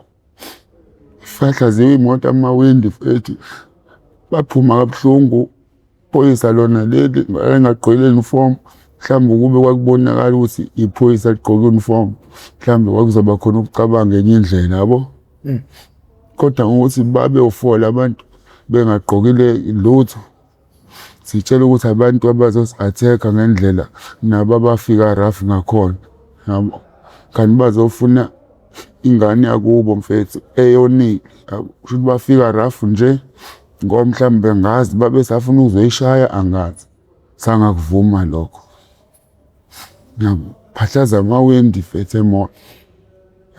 fahlaziwe imoto amawindi Phethu baphuma kabuhlungu. Iphoyisa lona leli engagqokile uniform, mhlawumbe kube kwakubonakala ukuthi iphoyisa ligqoke uniform, mhlawumbe kwakuzoba khona ukucabanga enye indlela yabo. Kodwa ukuthi babe ufola abantu bengagqokile lutho, sitshela ukuthi abantu abazosi-attack-a ngendlela nabo abafika rough ngakhona yabo, kanti bazofuna ingane yakubo Phethu eyonile yabo. Kusho ukuthi bafika rough nje ngoba mhlawumbe ngazi babe safuna ukuzoyishaya, angazi sangakuvuma lokho yabo. Phahlaza amawindi Phethu emoto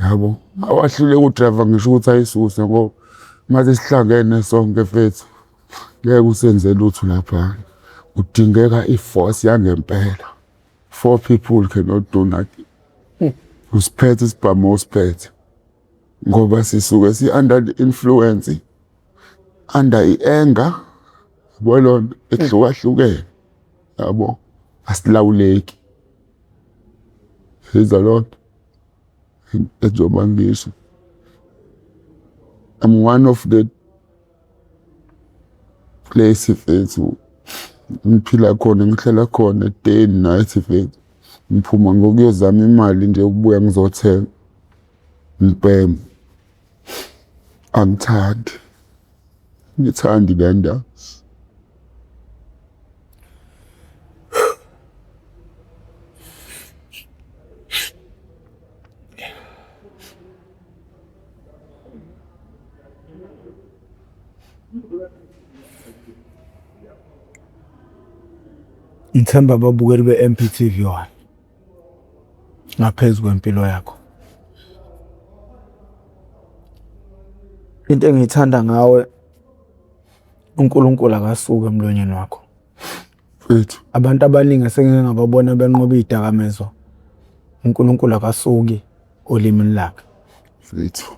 yabo, awahluleka udriver ngisho ukuthi ayisuse ngoba mase sihlangene sonke Phethu ngeke usenze lutho lapha, kudingeka i-force yangempela. 4 people cannot do nothing. Usiphethe isibhamu osiphethe ngoba sisuke si-under the influence, under i-anger yabo, loo nto ehlukahlukene yabo, asilawuleki. Yiza loo nto ejoba ngisho I'm one of the place Phethu ngiphila khona, ngihlala khona day and night Phethu Ngiphuma ngokuyozama imali nje ukubuya ngizothenga. Ngibheme. Angithandi. Ngithandi le ndaba. Ngithemba ababukeli be-MPTV1 ngaphezu kwempilo yakho. Into engiyithanda ngawe, uNkulunkulu akasuka emlonyeni wakho. Mfethu. Abantu abaningi esengike ngababona benqoba izidakamizwa, uNkulunkulu akasuki olimini lakhe. Mfethu.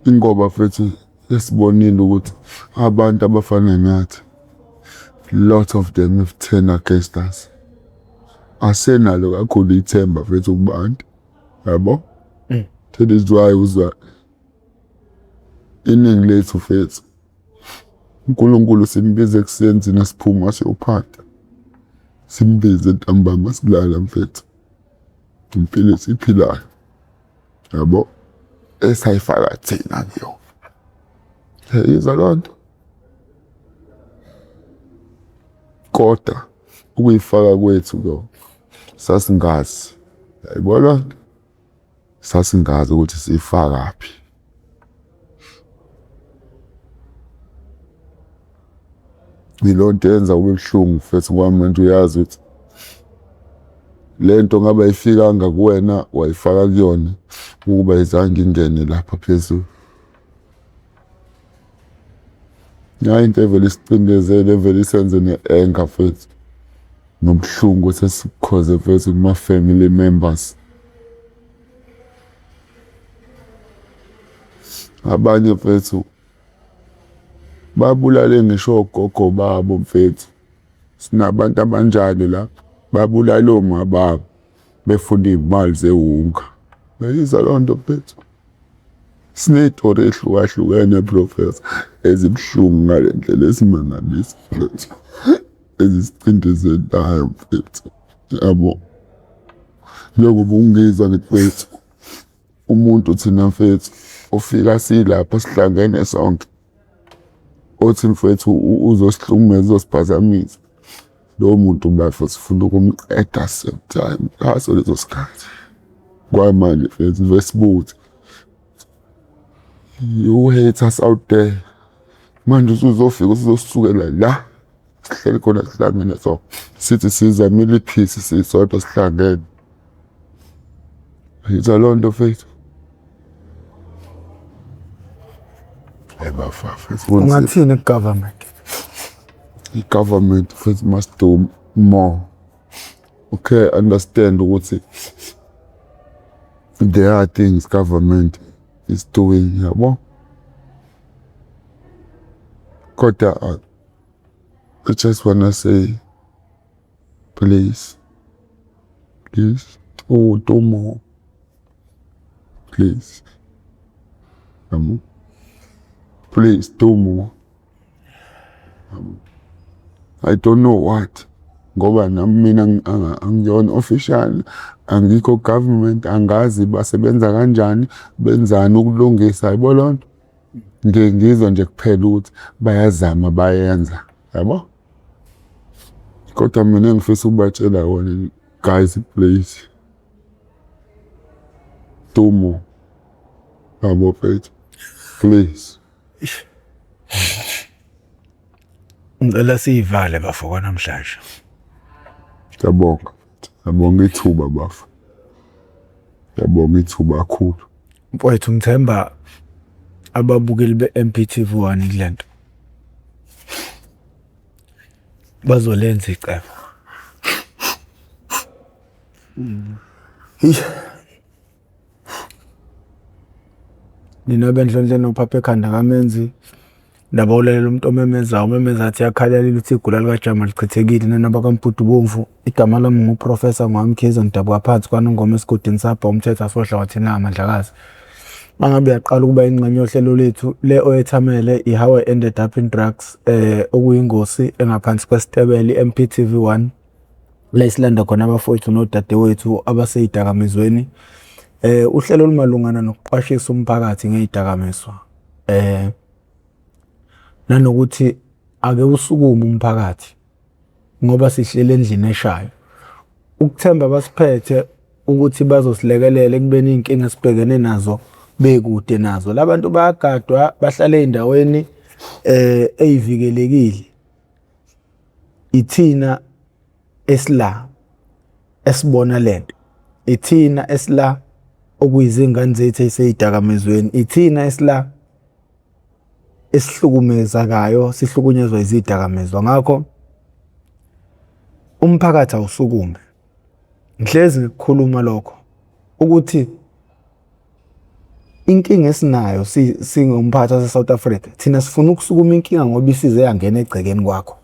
Ingoba mfethu esibonile ukuthi abantu abafana nathi, lot of them have turned against us. Asenalo kakhulu ithemba mfethu kubantu. Yabo? That is why uzwa iningi lethu mfethu. uNkulunkulu simbize ekuseni nasiphuma siyophatha. Simbize ntambama sikulala mfethu. Impilo esiphilayo. Yabo? Esayifaka thina kiyo. Yizwa loo nto. Kodwa ukuyifaka kwethu lo sasingazi. Yayibona? Sasingazi ukuthi sifakaphi. Yilonto yenza ube buhlungu mfethu kwami manje uyazi ukuthi lento ngabe ayifikanga kuwena wayifaka kuyona ukuba izange ingene lapha phezulu. Hayi into evele isicindezele evele isenze ne-anger mfethu. Nobuhlungu sesikhoze mfethu kuma-family members. Abanye mfethu babulale ngisho ogogo babo mfethu. Sinabantu abanjalo la babulala oma babo befuna izimali zewunga. Uyizwa loo nto mfethu. Siney'tori ehlukahlukene professor ezibuhlungu ngale ndlela esimangalisa mfethu. Ezisicindezelayo mfethu. Yabo. Njengoba ungizwa ngithi mfethu umuntu thina mfethu ofika silapha sihlangene sonke. Othi mfethu uzosihlukumeza uzosiphazamisa. Lo muntu mfethu sifuna ukumqeda sometime ngaso lezo sikhathi. Kwamanje mfethu vesibuthi. You haters out there. Manje usuzofika usuzosukela la. Sihleli khona sihlangene so. Sithi sizamile ipeace sisodwa sihlangene. Yizwa loo nto mfethu. Ungathini government? The government first must do more. Okay, understand ukuthi there are things government is doing, yabo. Kodwa I just wanna say, please, do more, please, please do more. I don't know what. Ngoba mina angiyona official, angikho government, angazi basebenza kanjani, benzani ukulungisa, yabo loo nto. Ngizwa nje kuphela ukuthi bayazama bayenza, yabo. Kodwa mina ngifisa ukubatshela wona, guys, please, do more. Yabo mfethu, please. Ngicela siyivale bafo namhlanje. Ngiyabonga. Ngiyabonga ithuba bafo. Ngiyabonga ithuba kakhulu. Mfowethu ngithemba ababukeli be-MPTV1 kulento bazolenza icebo. Nina bendlonhle nophapha ekhanda kamenzi. Ndaba ulelela umuntu omemeza athi yakhalela ukuthi igula likaJama lichithekile nanaba kaMputu Bomvu. Igama lami nguProfessor Mwamkhize Ndaba phansi kwanongoma esigodini sapha umthetho asohla wathina amandlakazi. Mangabe yaqala ukuba ingxenye yohlelo lethu le oyethamele How I Ended Up in Drugs okuyingosi engaphansi kwesitebeli MPTV1 la isilanda khona abafowethu nodadewethu abaseyidakamizweni. Uhlelo olumalungana nokuqwashisa umphakathi ngey'dakamizwa. Nanokuthi ake usukume umphakathi ngoba sihlele endlini eshayo. Ukuthemba basiphethe ukuthi bazosilekelela ekubeni iy'nkinga sibhekene nazo bekude nazo. Labantu bayagadwa bahlale ey'ndaweni ey'vikelekile. Ithina esila esibona lento. Ithina esila okuyizingane zethu eziseyidakamizweni. Ithina esila esihlukumezakayo, sihlukunyezwa izidakamizwa. Ngakho umphakathi awusukume. Ngihlezi ngikukhuluma lokho ukuthi inkinga esinayo singumphakathi wase-South Africa, thina sifuna ukusukuma inkinga ngoba isize yangena egcekeni kwakho.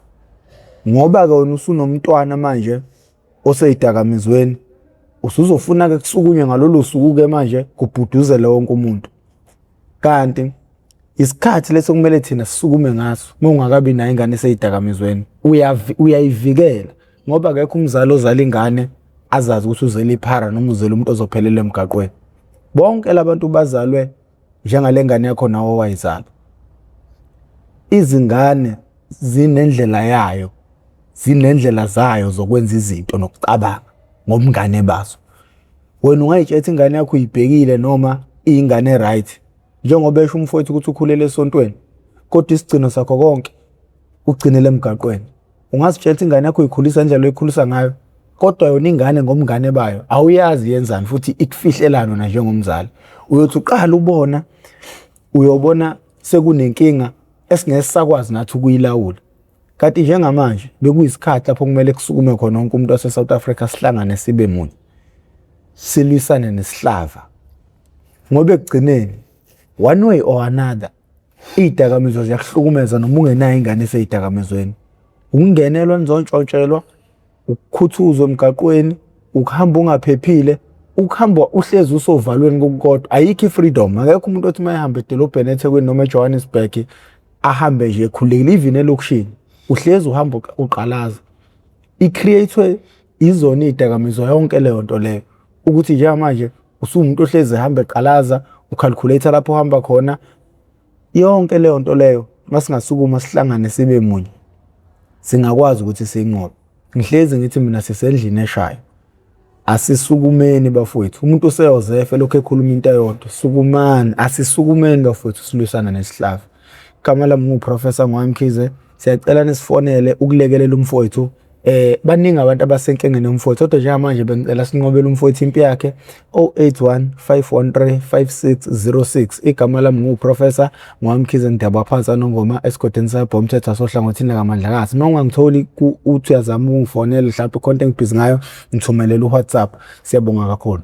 Ngoba-ke wena usunomntwana manje oseyidakamizweni, usuzofuna-ke kusukunywe ngalolo suku-ke manje kubhuduzele wonke umuntu. Kanti isikhathi leso kumele thina sisukume ngaso uma ungakabi nayo ingane eseyidakamizweni, uyayivikela ngoba akekho umzali ozala ingane azazi ukuthi uzele iphara noma uzele umuntu ozophelela emgaqweni. Bonke labantu bazalwe njengale ngane yakho nawe wayizala. Izingane zinendlela yayo, zinendlela zayo zokwenza izinto nokucabanga ngomngane bazo. Wena ungayitshela ingane yakho uyibhekile noma iyingane right njengoba esho umfowethu ukuthi ukhulele esontweni, kodwa isigcino sakho konke ugcinele emgaqweni. Ungazitshela ingane yakho uyikhulisa indlela oyikhulisa ngayo, kodwa yona ingane ngomngane bayo awuyazi yenzani futhi ikufihlelana na njengomzali. Uyothi uqala ubona, uyobona sekunenkinga esingesakwazi nathi ukuyilawula. Kanti njengamanje bekuyisikhathi lapho kumele kusukume khona wonke umuntu wase-South Africa sihlangane sibe munye, silwisane nesihlava. Ngoba ekugcineni one way or another iy'dakamizwa ziyakuhlukumeza noma ungenayo ingane eseyidakamizweni. Ukungenelwa nizontshotshelwa, ukukhuthuzwa emgaqweni, ukuhamba ungaphephile, ukuhamba uhlezi usovalweni kokukodwa. Ayikho i-freedom. Akekho umuntu othi uma ehamba edolobheni eThekwini noma eJohannesburg ahambe nje ekhululekile. Even elokishini uhlezi uhamba uqalaza. I-create-we izona iy'dakamizwa yonke leyo nto leyo ukuthi njengamanje usuwumuntu ohlezi ehamba eqalaza, ucalculate lapho uhamba khona. Yonke leyo nto leyo masingasukuma sihlangane sibe munye, singakwazi ukuthi siyinqobe. Ngihlezi ngithi mina sisendlini eshayo. Asisukumeni bafowethu. Umuntu useyozefa lokho ekhuluma into eyodwa. Sukumani, asisukumeni bafowethu silwisana nesihlava. Igama lami nguProfessor Mwamkhize. Siyacela nisifonele ukulekelela umfowethu. Baningi abantu abasenkingeni nomfowethu, kodwa njengamanje bengicela sinqobele umfowethu impi yakhe 081 513 5606. Igama lami nguProfessor Mwamkhize, ngidabaphansi nongoma esigodini sakhe bomthetho asohlangothini lakamandlakazi. Noma ungangitholi uthi uyazama ungifonele mhlawumbe contact busy ngayo, ngithumelele uWhatsApp. Siyabonga kakhulu.